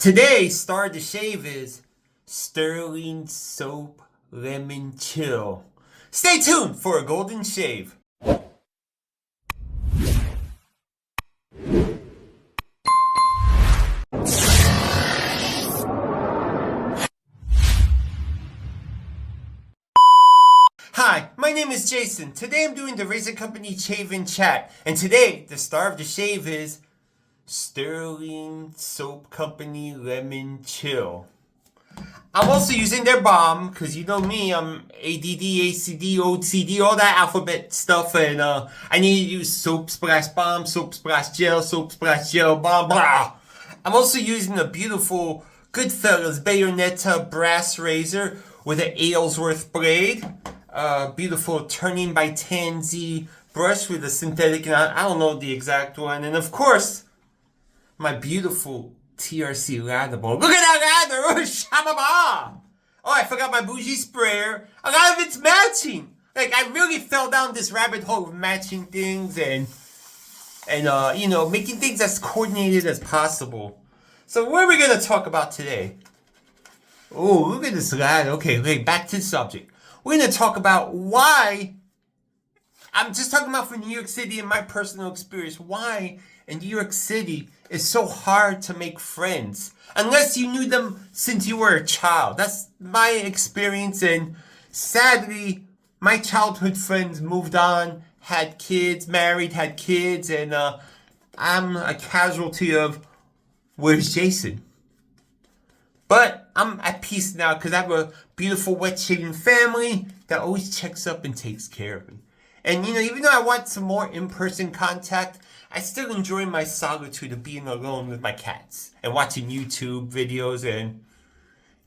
Today, star of the shave is Stirling Soap Lemon Chill. Stay tuned for a golden shave. Hi, my name is Jason. Today I'm doing the Razor Company Shave and Chat. And today, the star of the shave is Stirling Soap Company Lemon Chill. I'm also using their Balm, because you know me, I'm ADD, ACD, O.T.D, all that alphabet stuff, and I need to use soap splash balm, soap splash gel, blah, blah. I'm also using a beautiful GoodFellas Bayonetta brass razor with an Alysworth blade, beautiful TurnByTanZ brush with a synthetic, and I don't know the exact one, and of course, my beautiful TRC lather ball. Look at that lather! Oh, I forgot my bougie sprayer. A lot of it's matching. Like, I really fell down this rabbit hole of matching things and you know, making things as coordinated as possible. So what are we going to talk about today? Oh, look at this ladder. Okay, back to the subject. We're going to talk about why, I'm just talking about from New York City and my personal experience, why in New York City it's so hard to make friends unless you knew them since you were a child. That's my experience, and sadly, my childhood friends moved on, had kids, married, had kids, and I'm a casualty of where's Jason? But I'm at peace now because I have a beautiful wet shaving family that always checks up and takes care of me. And you know, even though I want some more in-person contact, I still enjoy my solitude of being alone with my cats and watching YouTube videos and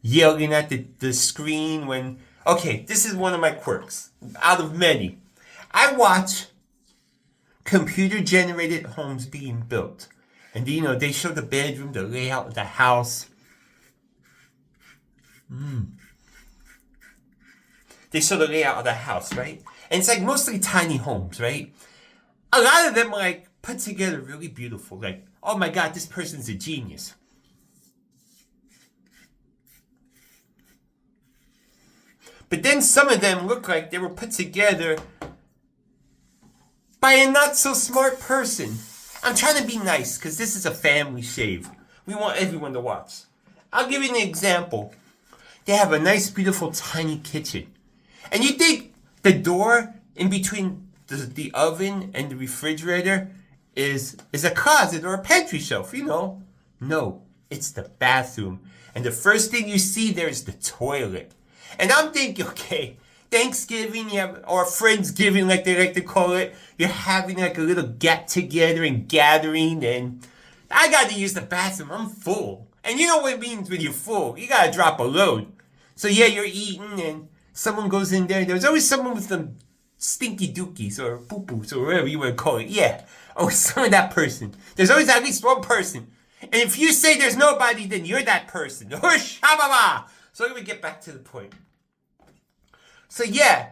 yelling at the screen when... Okay, this is one of my quirks, out of many. I watch computer-generated homes being built. And you know, they show the bedroom, the layout of the house. They show the layout of the house, right? And it's like mostly tiny homes, right? A lot of them are like put together really beautiful. Like, oh my God, this person's a genius. But then some of them look like they were put together by a not so smart person. I'm trying to be nice because this is a family shave. We want everyone to watch. I'll give you an example. They have a nice, beautiful, tiny kitchen. And you think the door in between the oven and the refrigerator is a closet or a pantry shelf, you know? No, it's the bathroom. And the first thing you see there is the toilet. And I'm thinking, okay, Thanksgiving, you have, or Friendsgiving, like they like to call it, you're having like a little get together and gathering, and I got to use the bathroom. I'm full. And you know what it means when you're full. You got to drop a load. So yeah, you're eating and someone goes in there. There's always someone with some stinky dookies or poo-poos or whatever you want to call it. Yeah. Oh, some of that person. There's always at least one person. And if you say there's nobody, then you're that person. So let me get back to the point. So yeah,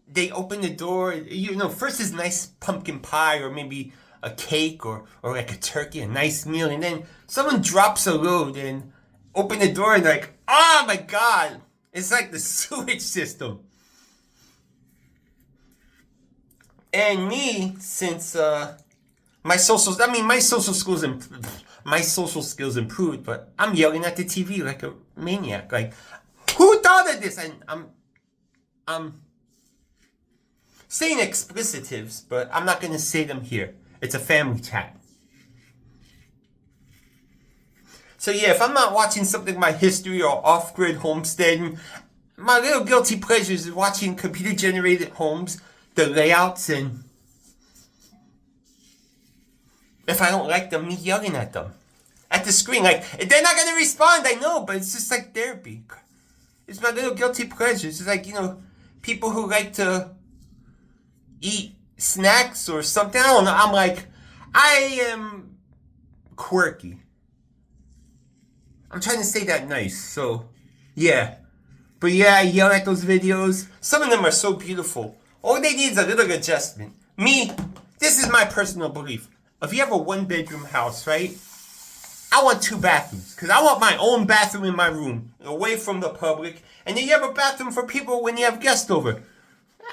they open the door. You know, first is nice pumpkin pie or maybe a cake or like a turkey, a nice meal. And then someone drops a load and open the door and like, oh my God. It's like the sewage system. And me, since my social skills improved, but I'm yelling at the TV like a maniac. Like, who thought of this? And I'm saying explicitives, but I'm not going to say them here. It's a family chat. So yeah, if I'm not watching something like my history or off-grid homesteading, my little guilty pleasure is watching computer-generated homes, the layouts, and if I don't like them, me yelling at them. At the screen, like, they're not going to respond, I know, but it's just like therapy. It's my little guilty pleasure. It's like, you know, people who like to eat snacks or something, I don't know, I'm like, I am quirky. I'm trying to say that nice, so, yeah. But yeah, I yell at those videos. Some of them are so beautiful. All they need is a little adjustment. Me, this is my personal belief. If you have a one-bedroom house, right? I want 2 bathrooms. Because I want my own bathroom in my room. Away from the public. And then you have a bathroom for people when you have guests over.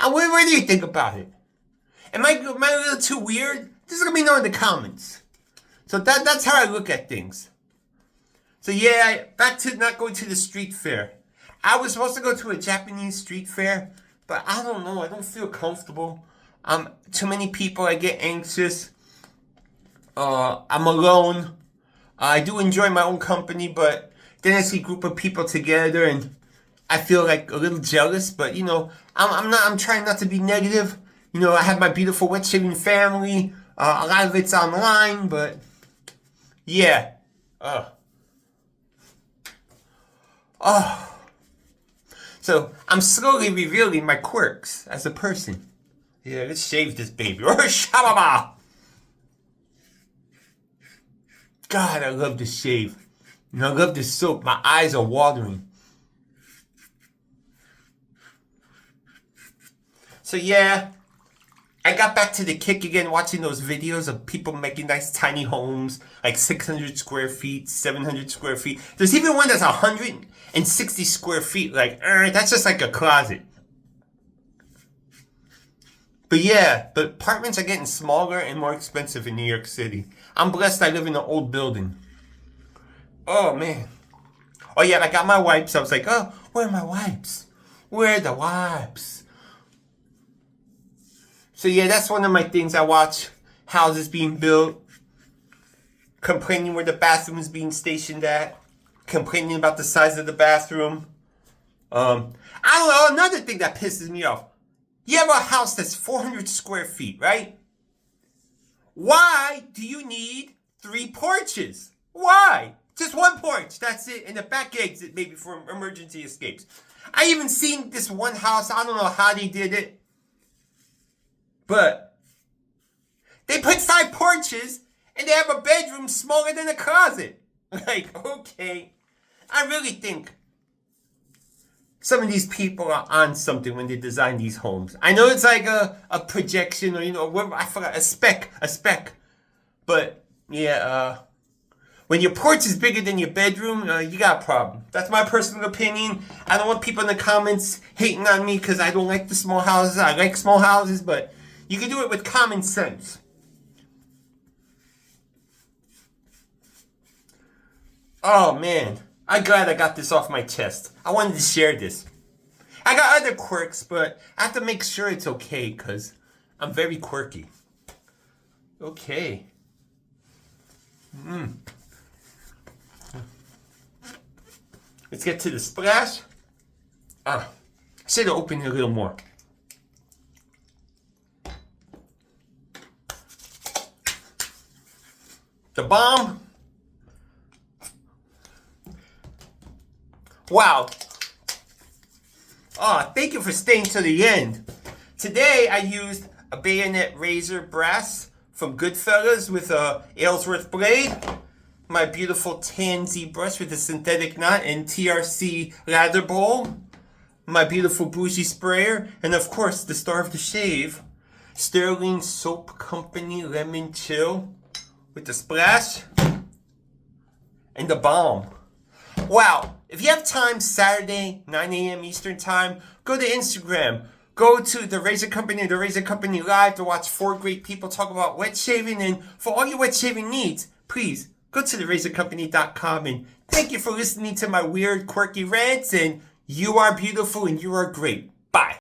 What do you think about it? Am I a little too weird? Just let me know in the comments. So that's how I look at things. So yeah, back to not going to the street fair. I was supposed to go to a Japanese street fair, but I don't know. I don't feel comfortable. Too many people. I get anxious. I'm alone. I do enjoy my own company, but then I see a group of people together and I feel like a little jealous. But you know, I'm trying not to be negative. You know, I have my beautiful wet shaving family. A lot of it's online, but yeah. So I'm slowly revealing my quirks as a person. Yeah, let's shave this baby. Or shababa! God, I love this shave. And I love this soap. My eyes are watering. So yeah, I got back to the kick again watching those videos of people making nice tiny homes, like 600 square feet, 700 square feet. There's even one that's 160 square feet. Like, that's just like a closet. But yeah, the apartments are getting smaller and more expensive in New York City. I'm blessed I live in an old building. Oh, man. Oh, yeah, I got my wipes. I was like, oh, where are my wipes? Where are the wipes? So yeah, that's one of my things I watch. Houses being built. Complaining where the bathroom is being stationed at. Complaining about the size of the bathroom. I don't know, another thing that pisses me off. You have a house that's 400 square feet, right? Why do you need 3 porches? Why? Just 1 porch, that's it. And the back exit maybe for emergency escapes. I even seen this one house, I don't know how they did it. But they put 5 porches and they have a bedroom smaller than a closet. Like, okay. I really think some of these people are on something when they design these homes. I know it's like a projection or, you know, I forgot, a spec. But, yeah, when your porch is bigger than your bedroom, you got a problem. That's my personal opinion. I don't want people in the comments hating on me because I don't like the small houses. I like small houses, but you can do it with common sense. Oh, man. I'm glad I got this off my chest. I wanted to share this. I got other quirks, but I have to make sure it's okay because I'm very quirky. Okay. Let's get to the splash. I should have opened it a little more. The Balm. Wow. Thank you for staying to the end. Today I used a Bayonetta razor brass from GoodFellas with a Alysworth blade. My beautiful TanZ brush with a synthetic knot and TRC lather bowl. My beautiful bougie sprayer. And of course the star of the shave. Stirling Soap Company Lemon Chill. With the splash. And the Balm. Wow. If you have time Saturday, 9 a.m. Eastern time, go to Instagram. Go to the Razor Company Live to watch 4 great people talk about wet shaving. And for all your wet shaving needs, please go to therazorcompany.com. And thank you for listening to my weird, quirky rants. And you are beautiful and you are great. Bye.